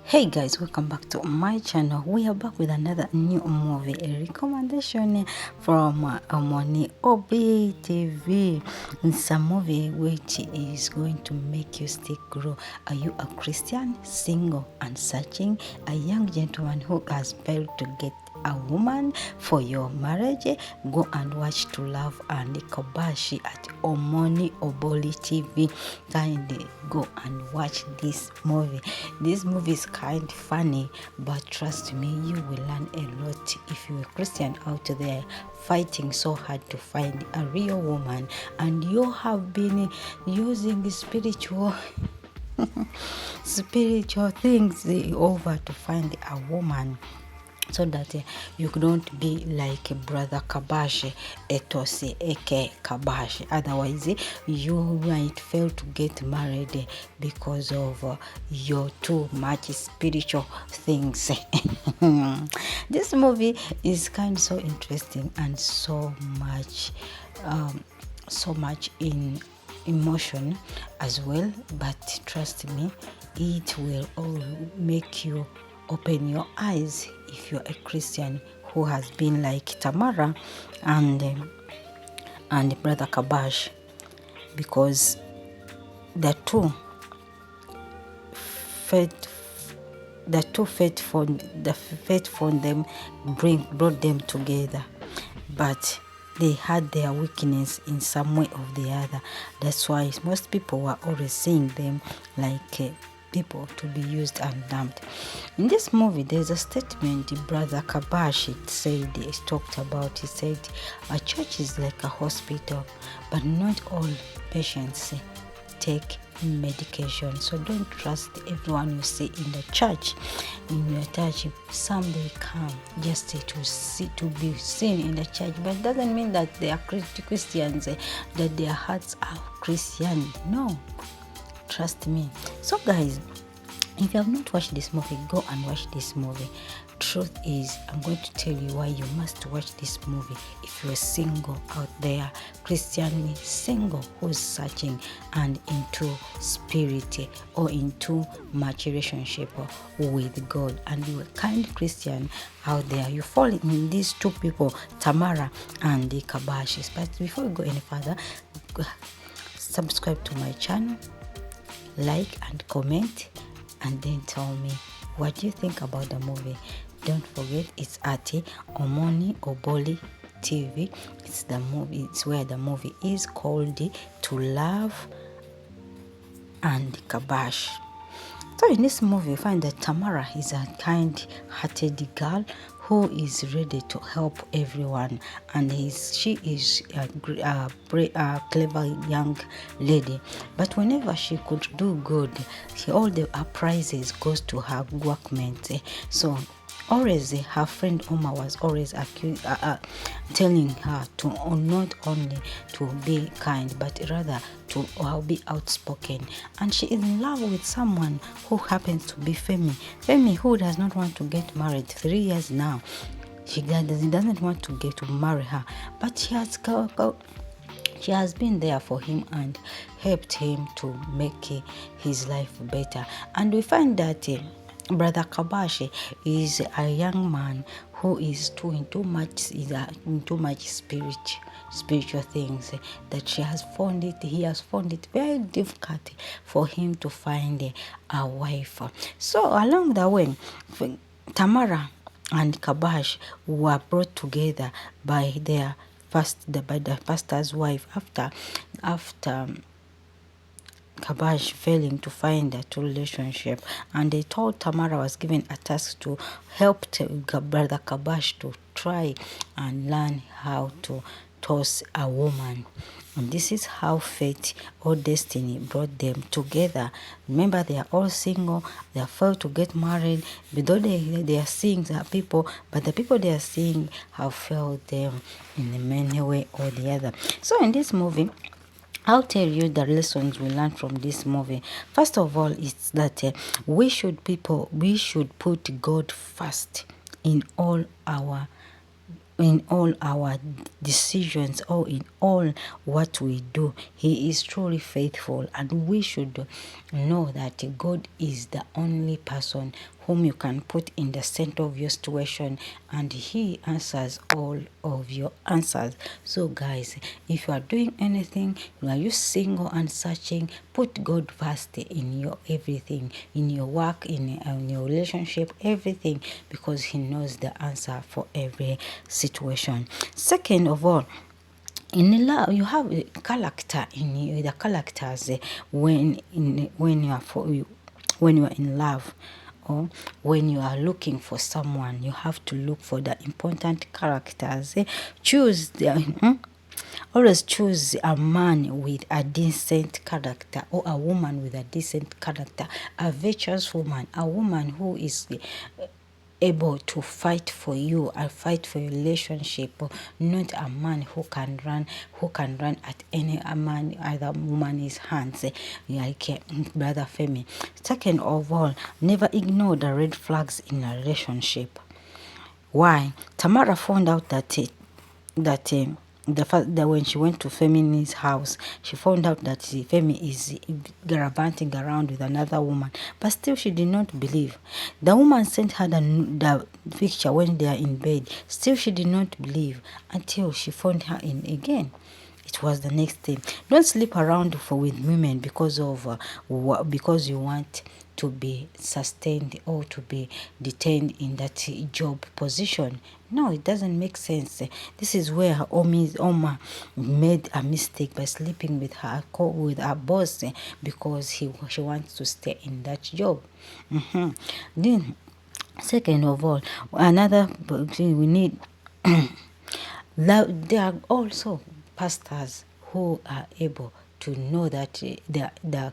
Hey guys, welcome back to my channel. We are back with another new movie, a recommendation from OMONI OBOLI TV. It's a movie which is going to make you still grow. Are you a Christian, single and searching? A young gentleman who has failed to get a woman for your marriage? Go and watch To Love and Kabash at OMONI OBOLI TV. Kindly go and watch this movie. This movie is kind of funny, but trust me, you will learn a lot. If you're a Christian out there fighting so hard to find a real woman, and you have been using spiritual things over to find a woman, so that you don't be like brother Kabash, Etose, aka Kabash. Otherwise, you might fail to get married because of your too much spiritual things. This movie is kind of so interesting and so much in emotion as well, but trust me, it will all make you open your eyes if you're a Christian who has been like Tamara and brother Kabash, because the two fate for them brought them together, but they had their weakness in some way or the other. That's why most people were always seeing them like people to be used and dumped. In this movie, there's a statement brother Kabash said, he said, a church is like a hospital, but not all patients take medication. So don't trust everyone you see in the church. In your church, some they come just to be seen in the church, but it doesn't mean that they are Christians, that their hearts are Christian. No, trust me. So guys, if you have not watched this movie, go and watch this movie. Truth is, I'm going to tell you why you must watch this movie. If you're single out there, Christianly single, who's searching and into spirit or into much relationship with God, and you're a kind Christian out there, you fall in these two people, Tamara and the Kabashis. But before we go any further, subscribe to my channel, like and comment, and then tell me what you think about the movie. Don't forget, it's at OMONI OBOLI TV. It's the movie. It's where the movie is called To Love and Kabash. So in this movie, you find that Tamara is a kind-hearted girl who is ready to help everyone, and she is a clever young lady. But whenever she could do good, all the prizes goes to her workmates. So always her friend Oma was always telling her to not only to be kind, but rather to be outspoken. And she is in love with someone who happens to be Femi, who does not want to get married 3 years now. He doesn't want to marry her, but she has been there for him and helped him to make his life better. And we find that brother Kabash is a young man who is into much spiritual things, that he has found it very difficult for him to find a wife. So along the way, Tamara and Kabash were brought together by the pastor's wife after Kabash failing to find a true relationship, and they told Tamara was given a task to help brother Kabash to try and learn how to toss a woman. And this is how fate or destiny brought them together. Remember, they are all single. They have failed to get married, though they are seeing the people, but the people they are seeing have failed them in many way or the other. So in this movie, I'll tell you the lessons we learned from this movie. First of all, it's that we should put God first in all our decisions, or in all what we do. He is truly faithful, and we should know that God is the only person whom you can put in the center of your situation, and he answers all of your answers. So guys, if you are doing anything, are you single and searching, put God first in your everything, in your work, in your relationship, everything, because he knows the answer for every situation. Second of all, in love, you have a character in you. The characters when you are when you are in love, or when you are looking for someone, you have to look for the important characters. Choose the always choose a man with a decent character, or a woman with a decent character, a virtuous woman, a woman who is able to fight for you and fight for your relationship, not a man who can run at any man, other woman's hands, like Brother Femi. Second of all, never ignore the red flags in a relationship. Why? Tamara found out the fact that when she went to Femi's house, she found out that Femi is gallivanting around with another woman, but still she did not believe. The woman sent her the picture when they are in bed. Still she did not believe until she found her in again. It was the next thing. Don't sleep around with women because of because you want to be sustained or to be detained in that job position. No, it doesn't make sense. This is where Oma made a mistake by sleeping with her boss, because she wants to stay in that job. Then, second of all, another thing we need. There are also pastors who are able to know that the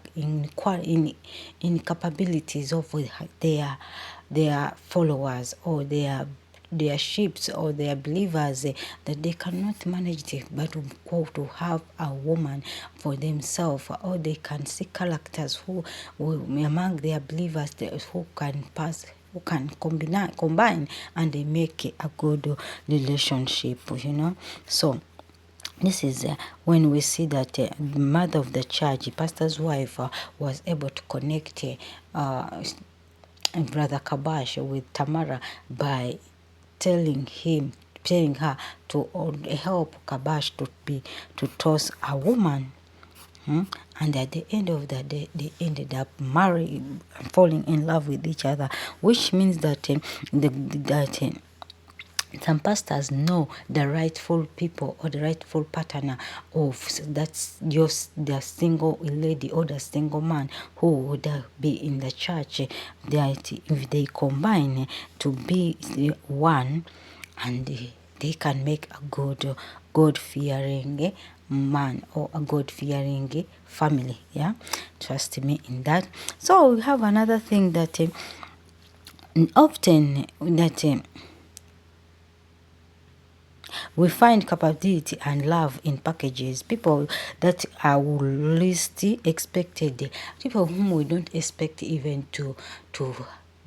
incapabilities of their followers, or their sheep, or their believers, that they cannot manage it, but to have a woman for themselves, or they can see characters who among their believers, who can combine, and they make a good relationship, So this is when we see that the mother of the church, pastor's wife, was able to connect Brother Kabash with Tamara by telling her to help Kabash to toss a woman. And at the end of the day, they ended up marrying, falling in love with each other, which means that some pastors know the rightful people, or the rightful partner of that's just the single lady or the single man who would be in the church, that if they combine to be one, and they can make a good God-fearing man, or a God-fearing family. Yeah, trust me in that. So we have another thing that often that we find capability and love in packages. People that are least expected, people whom we don't expect even to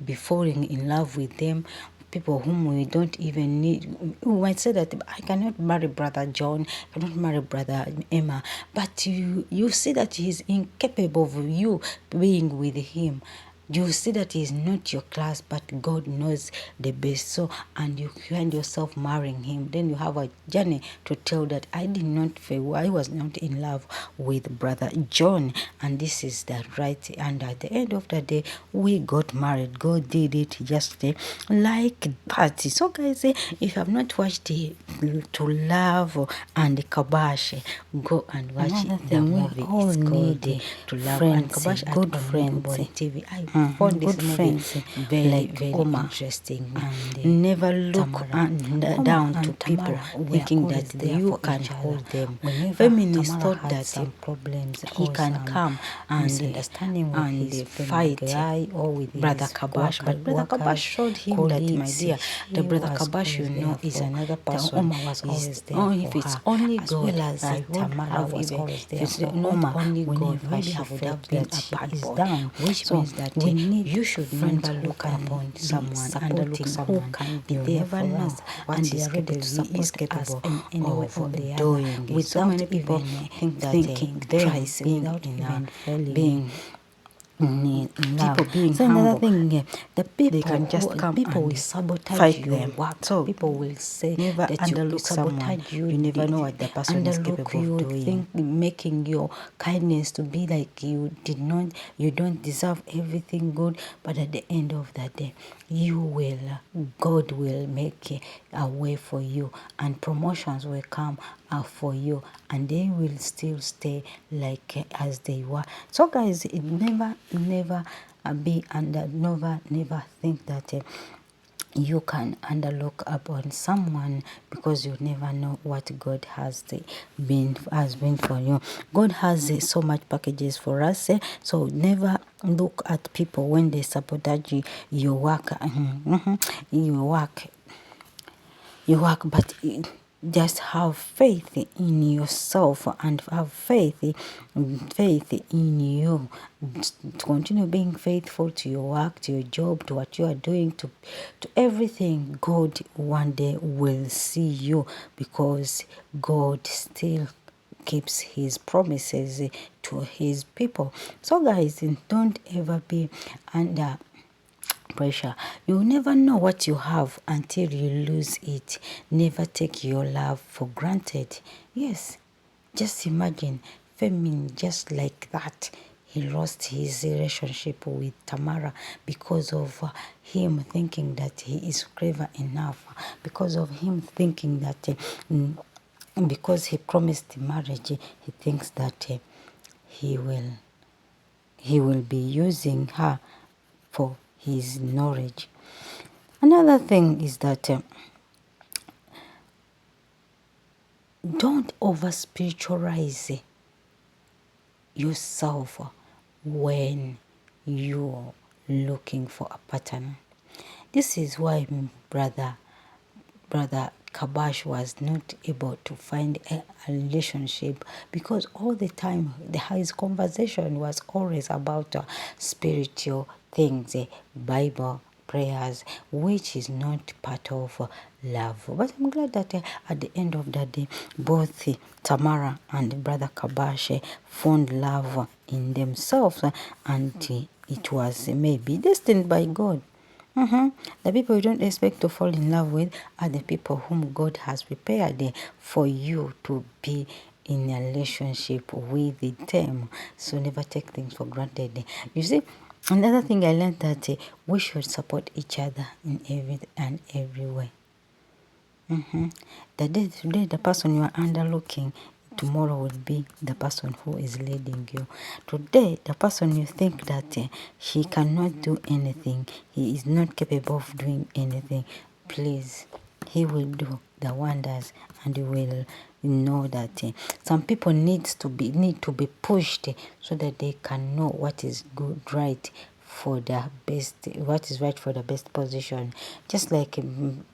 be falling in love with them, people whom we don't even need. We might say that I cannot marry Brother John, I cannot marry Brother Emma, but you see that he is incapable of you being with him. You see that he is not your class, but God knows the best. So, and you find yourself marrying him. Then you have a journey to tell that I was not in love with Brother John, and this is the right. And at the end of the day, we got married. God did it just like that. So, guys, if you have not watched To Love and Kabash, go and watch the movie. It's called To Love and Kabash. Good friends. TV. I found this movie very interesting. And never look down to people thinking that you can hold them. Feminists thought that he can come and fight Brother Kabash, but Brother Kabash showed him that, my dear, the Brother Kabash is another person. If it's only God, I won't have even. If it's not only God, maybe I would have been a bad boy. Which means that you should never look upon someone and look someone who can be there for us, what is capable of doing. With so many people thinking twice, without even being love. People being so another humble, thing, the people they can just come people and will sabotage fight your them. work. So People will say never that you underlook someone. sabotage you. You never know what the person is Underlook capable of you, doing. think making your kindness to be like you don't deserve everything good, but at the end of the day, God will make a way for you, and promotions will come for you, and they will still stay like as they were. So guys, it never be under, never think that you can underlook upon someone, because you never know what God has been for you. God has so much packages for us, so never look at people when they sabotage your work. But just have faith in yourself, and have faith in you, to continue being faithful to your work, to your job, to what you are doing, to everything. God one day will see you, because God still keeps his promises to his people. So guys, don't ever be under pressure. You never know what you have until you lose it. Never take your love for granted. Yes, just imagine Femi, just like that. He lost his relationship with Tamara because of him thinking that he is clever enough, because of him thinking that because he promised marriage, he thinks that he will be using her for his knowledge. Another thing is that don't over spiritualize yourself when you're looking for a partner. This is why brother Kabash was not able to find a relationship, because all the time his conversation was always about spiritual things, Bible, prayers, which is not part of love. But I'm glad that at the end of the day, both Tamara and brother Kabash found love in themselves, and it was maybe destined by God. The people you don't expect to fall in love with are the people whom God has prepared for you to be in a relationship with them. So never take things for granted. You see, another thing I learned, that we should support each other in every way. The day today, the person you are underlooking, tomorrow will be the person who is leading you. Today, the person you think that he cannot do anything, he is not capable of doing anything, please, he will do the wonders, and you will know that some people need to be pushed so that they can know what is good, right, for the best, what is right for the best position. Just like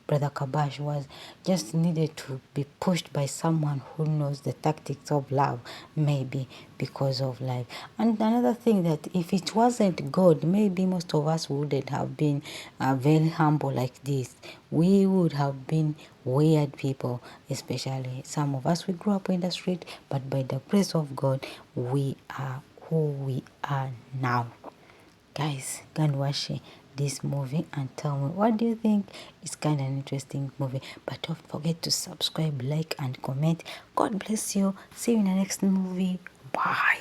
brother Kabash was just needed to be pushed by someone who knows the tactics of love, maybe because of life. And another thing, that if it wasn't God, maybe most of us wouldn't have been very humble like this. We would have been weird people, especially some of us. We grew up in the street, but by the grace of God, we are who we are now. Guys, go and watch this movie and tell me what do you think. It's kind of an interesting movie, but don't forget to subscribe, like, and comment. God bless you. See you in the next movie. Bye.